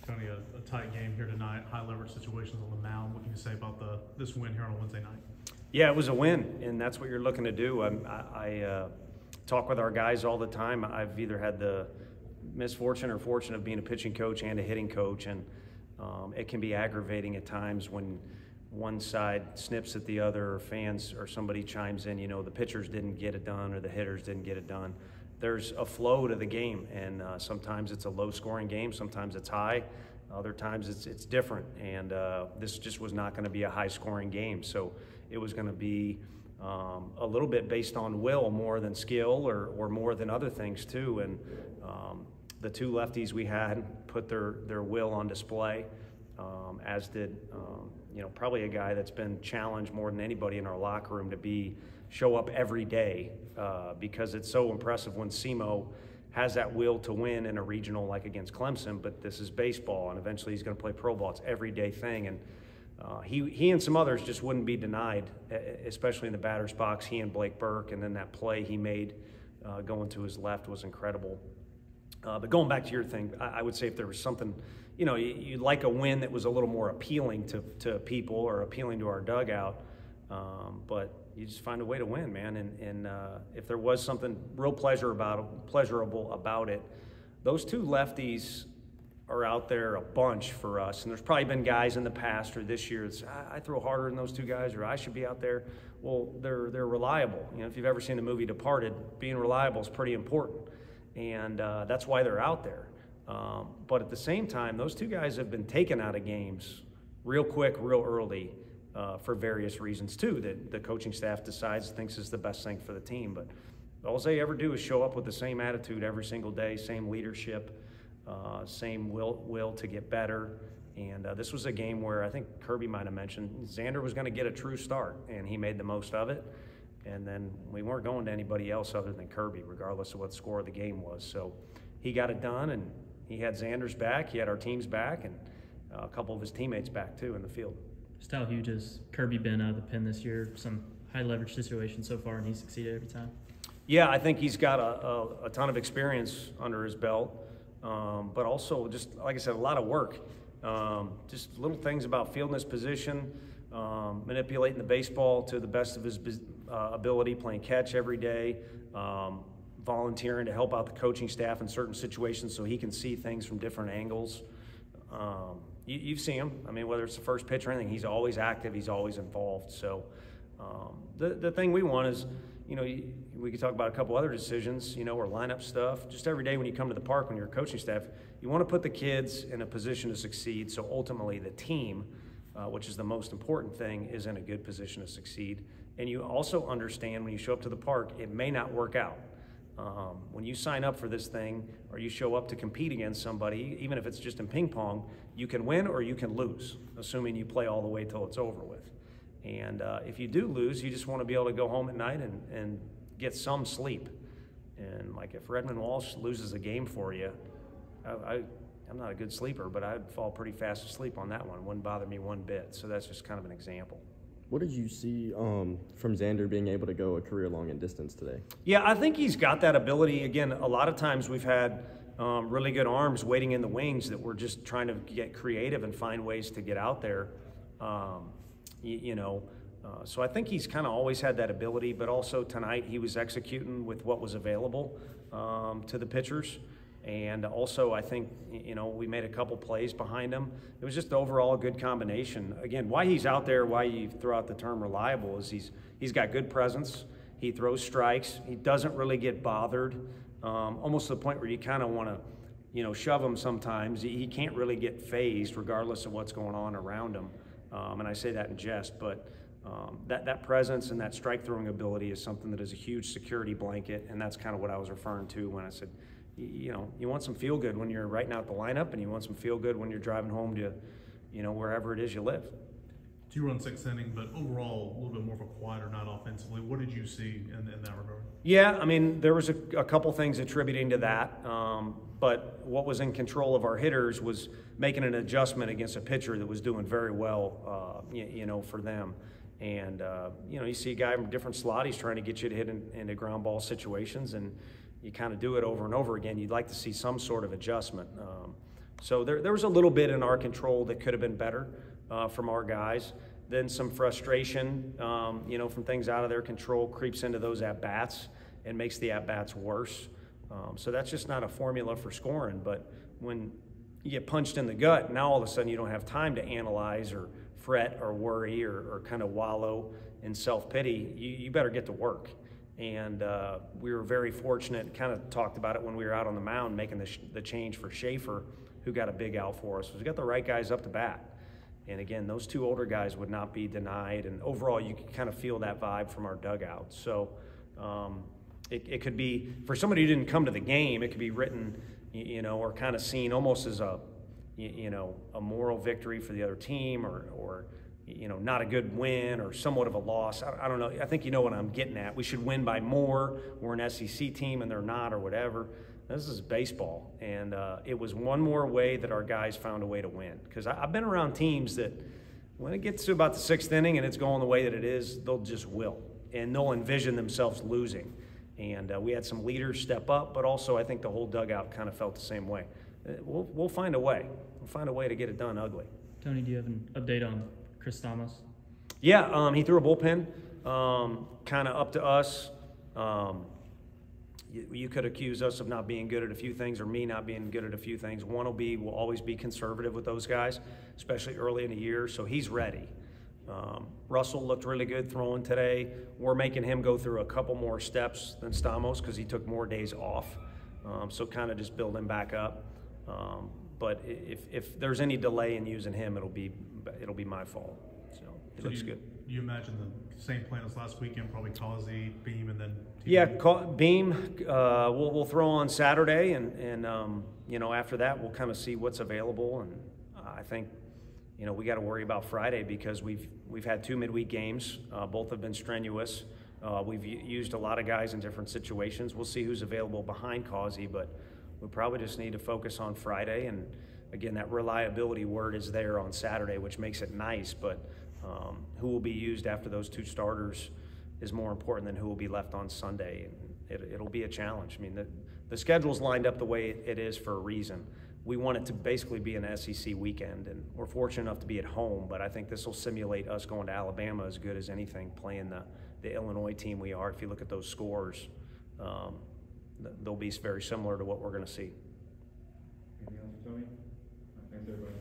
Tony, a tight game here tonight, high leverage situations on the mound. What can you say about this win here on a Wednesday night? Yeah, it was a win, and that's what you're looking to do. I talk with our guys all the time. I've either had the misfortune or fortune of being a pitching coach and a hitting coach, and it can be aggravating at times when one side snips at the other, or fans or somebody chimes in, the pitchers didn't get it done or the hitters didn't get it done. There's a flow to the game, and sometimes it's a low-scoring game, sometimes it's high, other times it's different, and this just was not going to be a high-scoring game. So it was going to be a little bit based on will more than skill, or more than other things too. And the two lefties we had put their will on display, as did probably a guy that's been challenged more than anybody in our locker room to show up every day, because it's so impressive when SEMO has that will to win in a regional like against Clemson, but this is baseball, and eventually he's going to play pro ball. It's everyday thing, and he and some others just wouldn't be denied, especially in the batter's box. He and Blake Burke, and then that play he made going to his left was incredible. But going back to your thing, I would say if there was something, you'd like a win that was a little more appealing to people or appealing to our dugout, but you just find a way to win, man. And if there was something real pleasurable about it, those two lefties are out there a bunch for us. And there's probably been guys in the past or this year that's, I throw harder than those two guys, or I should be out there. Well, they're reliable. If you've ever seen the movie Departed, being reliable is pretty important. And that's why they're out there. But at the same time, those two guys have been taken out of games real quick, real early, for various reasons too, that the coaching staff thinks is the best thing for the team. But all they ever do is show up with the same attitude every single day, same leadership, same will to get better. And this was a game where I think Kirby might have mentioned Xander was going to get a true start, and he made the most of it. And then we weren't going to anybody else other than Kirby, regardless of what the score of the game was. So he got it done, and he had Xander's back, he had our team's back, and a couple of his teammates back too in the field. Just how huge has Kirby been out of the pen this year? Some high leverage situations so far, and he's succeeded every time. Yeah, I think he's got a ton of experience under his belt, but also just, like I said, a lot of work. Just little things about fielding his position, manipulating the baseball to the best of his ability, playing catch every day, volunteering to help out the coaching staff in certain situations so he can see things from different angles. You've seen him. I mean, whether it's the first pitch or anything, he's always active, he's always involved. So the thing we want is, we could talk about a couple other decisions, or lineup stuff. Just every day when you come to the park, when you're a coaching staff, you want to put the kids in a position to succeed, so ultimately the team, which is the most important thing, is in a good position to succeed. And you also understand when you show up to the park, it may not work out. When you sign up for this thing, or you show up to compete against somebody, even if it's just in ping pong, you can win or you can lose, assuming you play all the way till it's over with. And if you do lose, you just want to be able to go home at night and get some sleep. And like if Redmond Walsh loses a game for you, I'm not a good sleeper, but I'd fall pretty fast asleep on that one. It wouldn't bother me one bit. So that's just kind of an example. What did you see from Xander being able to go a career long in distance today? Yeah, I think he's got that ability. Again, a lot of times we've had really good arms waiting in the wings that we're just trying to get creative and find ways to get out there. So I think he's kind of always had that ability, but also tonight he was executing with what was available to the pitchers. And also, I think, we made a couple plays behind him. It was just overall a good combination. Again, why he's out there, why you throw out the term reliable, is he's got good presence. He throws strikes. He doesn't really get bothered, almost to the point where you kind of want to, shove him sometimes. He can't really get phased regardless of what's going on around him. And I say that in jest, but that presence and that strike throwing ability is something that is a huge security blanket, and that's kind of what I was referring to when I said, you want some feel good when you're writing out the lineup, and you want some feel good when you're driving home to, wherever it is you live. 2 run 6th inning, but overall a little bit more of a quieter night offensively. What did you see in that regard? Yeah, I mean, there was a couple things attributing to that, but what was in control of our hitters was making an adjustment against a pitcher that was doing very well, for them. And, you see a guy from a different slot, he's trying to get you to hit into ground ball situations, and you kind of do it over and over again. You'd like to see some sort of adjustment. So there was a little bit in our control that could have been better from our guys. Then some frustration, from things out of their control creeps into those at-bats and makes the at-bats worse. So that's just not a formula for scoring. But when you get punched in the gut, now all of a sudden you don't have time to analyze or fret or worry or kind of wallow in self-pity. You better get to work. And we were very fortunate, kind of talked about it when we were out on the mound making the change for Schaefer, who got a big out for us. We got the right guys up to bat. And again, those two older guys would not be denied. And overall, you can kind of feel that vibe from our dugout. So it could be, for somebody who didn't come to the game, it could be written, or kind of seen almost as a moral victory for the other team or not a good win or somewhat of a loss. I don't know. I think you know what I'm getting at. We should win by more. We're an SEC team and they're not, or whatever. This is baseball, and it was one more way that our guys found a way to win. Because I've been around teams that when it gets to about the 6th inning and it's going the way that it is, they'll just will, and they'll envision themselves losing. And we had some leaders step up, but also I think the whole dugout kind of felt the same way. We'll find a way. We'll find a way to get it done ugly. Tony, do you have an update on Chris Thomas? Yeah, he threw a bullpen, kind of up to us. You could accuse us of not being good at a few things or me not being good at a few things. One we'll always be conservative with those guys, especially early in the year, so he's ready. Russell looked really good throwing today. We're making him go through a couple more steps than Stamos because he took more days off, so kind of just build him back up. But if there's any delay in using him, it'll be my fault. So it looks good. You imagine the same plan as last weekend, probably Causey, Beam, and then TV? Yeah, Beam. We'll throw on Saturday, and after that we'll kind of see what's available. And I think we got to worry about Friday because we've had 2 midweek games. Both have been strenuous. We've used a lot of guys in different situations. We'll see who's available behind Causey, but we probably just need to focus on Friday. And again, that reliability word is there on Saturday, which makes it nice, but who will be used after those 2 starters is more important than who will be left on Sunday. And it'll be a challenge. I mean, the schedule's lined up the way it is for a reason. We want it to basically be an SEC weekend, and we're fortunate enough to be at home, but I think this will simulate us going to Alabama as good as anything, playing the Illinois team we are. If you look at those scores, they'll be very similar to what we're going to see. Anything else, Tony? Thanks, everybody.